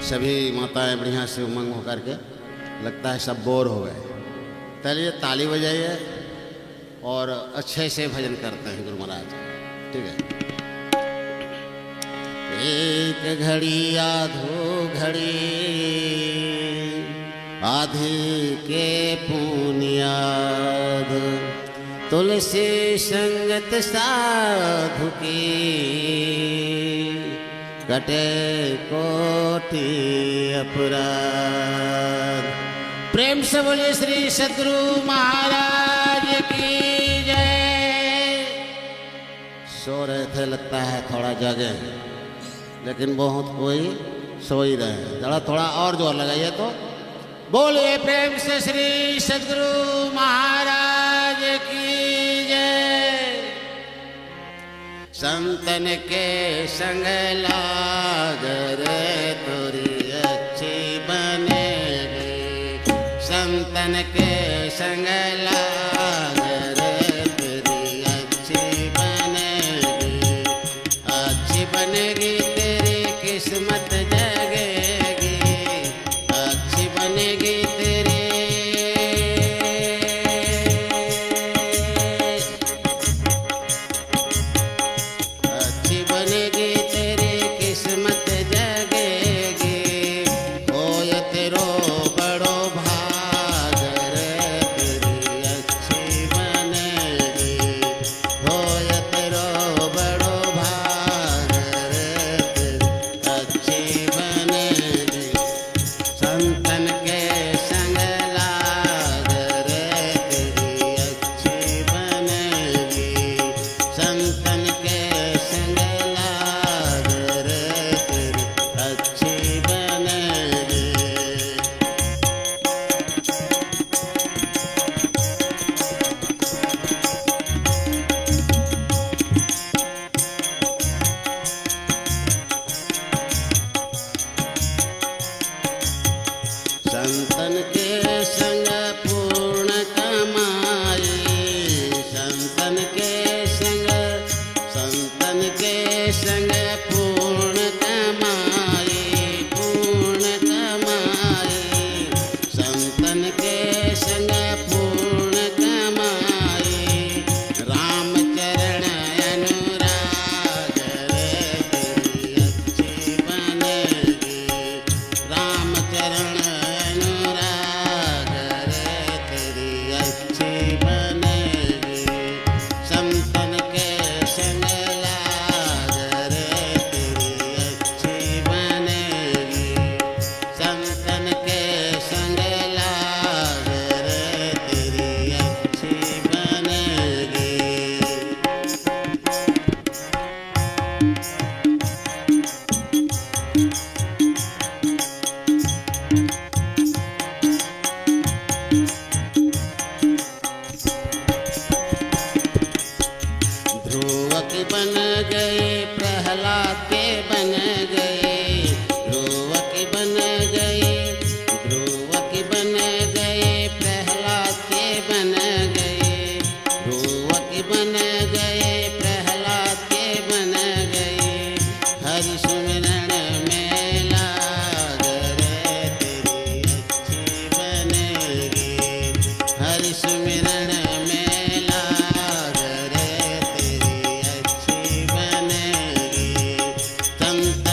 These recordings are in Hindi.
सभी माताएं बढ़िया से उमंग होकर के लगता है सब बोर हो गए। चलिए ताली बजाइए और अच्छे से भजन करते हैं गुरु महाराज। ठीक है। एक घड़ी आधो घड़ी आधी के पुनियाद तुलसी संगत साधु की कटे कोटि अपराध। प्रेम से बोलिए श्री सद्गुरु महाराज की जय। सो रहे थे, लगता है थोड़ा जगे, लेकिन बहुत कोई सो ही रहे। जरा थोड़ा और जोर लगाइए तो बोलिए प्रेम से श्री सद्गुरु महाराज की जय। संतन के संग लाग रे तोरी अच्छी बनेगी। संतन के संग लाग रे तेरी अच्छी बनेगी। अच्छी बनेगी तेरी किस्मत जगेगी। अच्छी बनेगी तेरी बनेगी तेरी किस्मत जगेगी। होय तेरो बड़ो भाग रे तेरी अच्छी बनेगी। होय तेरो बड़ो भाग रे तेरी अच्छी बनेगी। संतन के संग लाग रे तेरी अच्छी बनेगी। संतन के संग अच्छी बनेगी। संतन के संग पूर्ण कमाई। संतन के संग पूर्ण कमाई। पूर्ण कमाई। संतन के संग पूर्ण कमाई। राम चरण अनुराग रे तेरी अच्छी बनेगी। राम चरण अनुराग रे तेरी अच्छी बनेगी। संतन के संग लाग रे तेरी अच्छी बनेगी। संतन के संग लाग रे तेरी अच्छी बनेगी। ध्रुव के बन गए प्रहलाद के बन गए। ध्रुव के बन गए। ध्रुव के बन गए प्रहलाद के बन गए। ध्रुव के बन गए प्रहलाद के बन गए। हरि सुमिरन में लाग रे तेरी अच्छी बनेगी। हरि सुमिरन में लाग रे तेरी अच्छी बनेगी। संत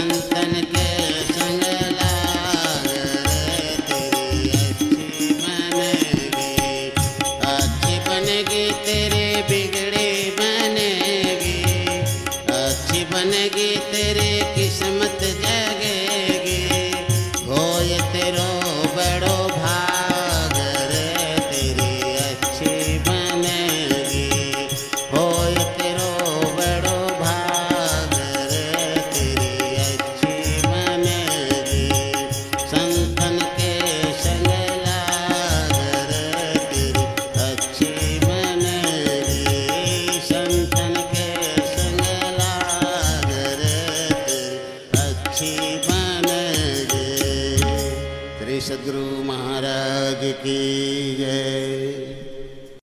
संतन के संग लाग रे तेरी अच्छी बनेगी तेरी बिगड़ी बनेगी, अच्छी बनेगी तेरी किस्मत जगेगी, होए तेरो बड़ो भाग रे तेरी अच्छी बनेगी, होए तेरो बड़ो भाग रे तेरी अच्छी बनेगी, संतन के संग लाग रे तेरी अच्छी बनेगी, संतन के संग लाग रे तेरी अच्छी बनेगी। श्री सद्गुरु महाराज की जय।